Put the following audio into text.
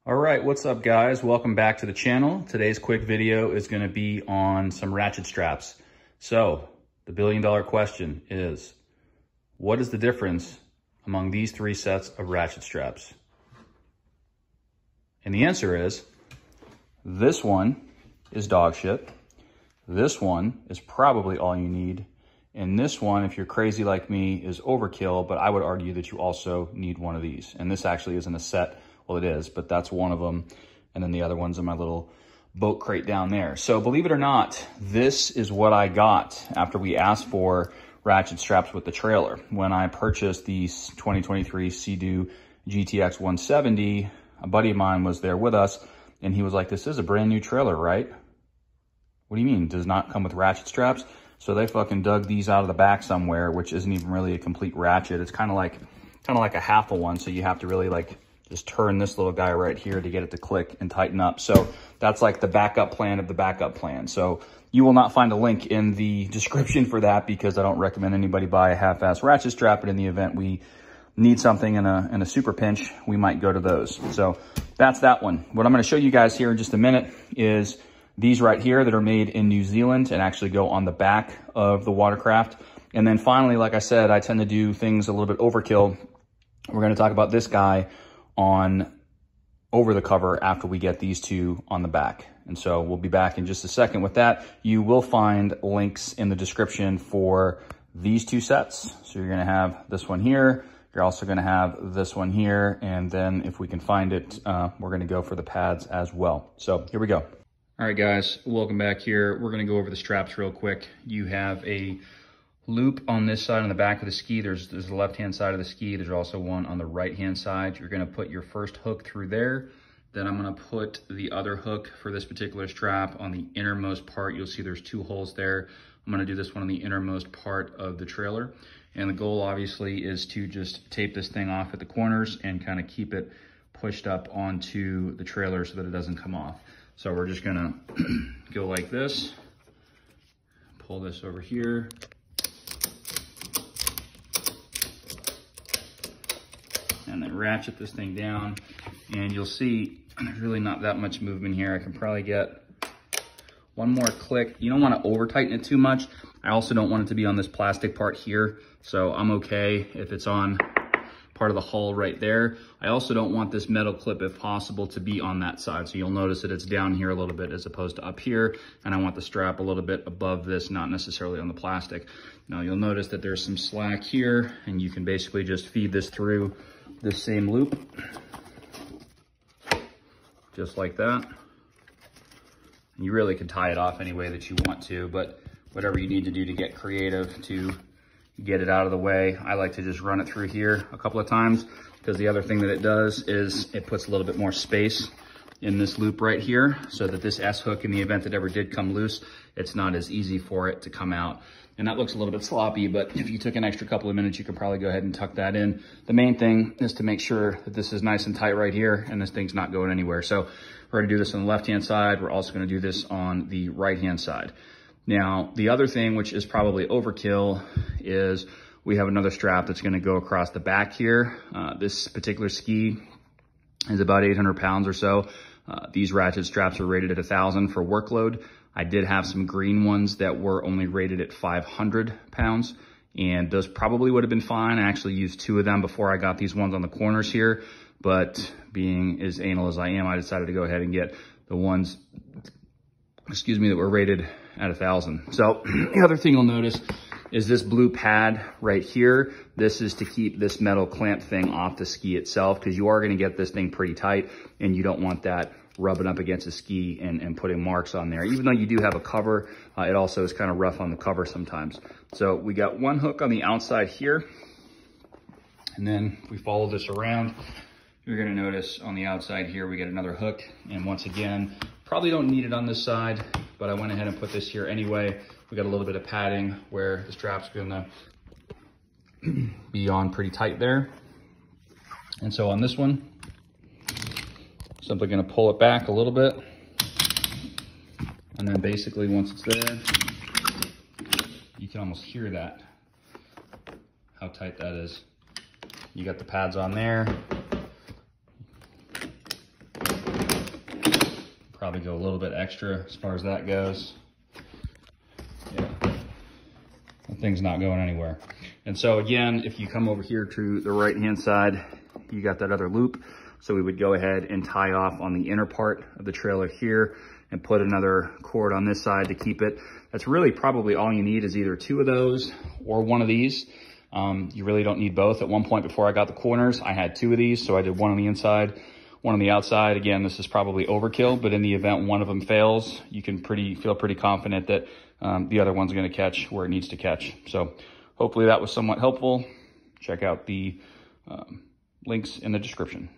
All right, what's up guys? Welcome back to the channel. Today's quick video is gonna be on some ratchet straps. So the billion-dollar question is, what is the difference among these three sets of ratchet straps? And the answer is, this one is dog shit. This one is probably all you need. And this one, if you're crazy like me, is overkill, but I would argue that you also need one of these. And this actually isn't a set. Well, it is, but that's one of them. And then the other one's in my little boat crate down there. So believe it or not, this is what I got after we asked for ratchet straps with the trailer. When I purchased the 2023 Sea-Doo GTX 170, a buddy of mine was there with us, and he was like, this is a brand new trailer, right? What do you mean, does not come with ratchet straps? So they fucking dug these out of the back somewhere, which isn't even really a complete ratchet. It's kind of like a half of one, so you have to really just turn this little guy right here to get it to click and tighten up. So that's like the backup plan of the backup plan. So you will not find a link in the description for that because I don't recommend anybody buy a half-ass ratchet strap, but in the event we need something in a super pinch, we might go to those. So that's that one. What I'm gonna show you guys here in just a minute is these right here that are made in New Zealand and actually go on the back of the watercraft. And then finally, like I said, I tend to do things a little bit overkill. We're gonna talk about this guy on over the cover after we get these two on the back. And so we'll be back in just a second with that. You will find links in the description for these two sets. So you're gonna have this one here. You're also gonna have this one here. And then if we can find it, we're gonna go for the pads as well. So here we go. All right, guys, welcome back here. We're gonna go over the straps real quick. You have a loop on this side on the back of the ski. There's the left-hand side of the ski. There's also one on the right-hand side. You're gonna put your first hook through there. Then I'm gonna put the other hook for this particular strap on the innermost part. You'll see there's two holes there. I'm gonna do this one on the innermost part of the trailer. And the goal obviously is to just tape this thing off at the corners and kind of keep it pushed up onto the trailer so that it doesn't come off. So we're just gonna go like this, pull this over here, and then ratchet this thing down. And you'll see there's really not that much movement here. I can probably get one more click. You don't want to over tighten it too much. I also don't want it to be on this plastic part here. So I'm okay if it's on part of the hull right there. I also don't want this metal clip, if possible, to be on that side. So you'll notice that it's down here a little bit as opposed to up here. And I want the strap a little bit above this, not necessarily on the plastic. Now you'll notice that there's some slack here, and you can basically just feed this through this same loop, just like that. And you really can tie it off any way that you want to, but whatever you need to do to get creative to get it out of the way. I like to just run it through here a couple of times because the other thing that it does is it puts a little bit more space in this loop right here so that this S hook, in the event that ever did come loose, it's not as easy for it to come out. And that looks a little bit sloppy, but if you took an extra couple of minutes, you could probably go ahead and tuck that in. The main thing is to make sure that this is nice and tight right here and this thing's not going anywhere. So we're gonna do this on the left-hand side. We're also gonna do this on the right-hand side. Now, the other thing, which is probably overkill, is we have another strap that's gonna go across the back here. This particular ski is about 800 pounds or so. These ratchet straps are rated at 1,000 for workload. I did have some green ones that were only rated at 500 pounds, and those probably would have been fine. I actually used two of them before I got these ones on the corners here, but being as anal as I am, I decided to go ahead and get the ones, that were rated at 1,000. So the other thing you'll notice is this blue pad right here. This is to keep this metal clamp thing off the ski itself, because you are gonna get this thing pretty tight and you don't want that rubbing up against the ski and putting marks on there. Even though you do have a cover, it also is kind of rough on the cover sometimes. So we got one hook on the outside here, and then we follow this around. You're gonna notice on the outside here, we get another hook. And once again, probably don't need it on this side, but I went ahead and put this here anyway. We got a little bit of padding where the strap's gonna be on pretty tight there. And so on this one, simply gonna pull it back a little bit. And then basically once it's there, you can almost hear that, how tight that is. You got the pads on there. probably go a little bit extra as far as that goes. Yeah, the thing's not going anywhere. And so again, if you come over here to the right-hand side, you got that other loop. So we would go ahead and tie off on the inner part of the trailer here and put another cord on this side to keep it. That's really probably all you need is either 2 of those or 1 of these. You really don't need both. At one point before I got the corners, I had 2 of these. So I did 1 on the inside, 1 on the outside. Again, this is probably overkill, but in the event one of them fails, you can feel pretty confident that the other one's gonna catch where it needs to catch. So hopefully that was somewhat helpful. Check out the links in the description.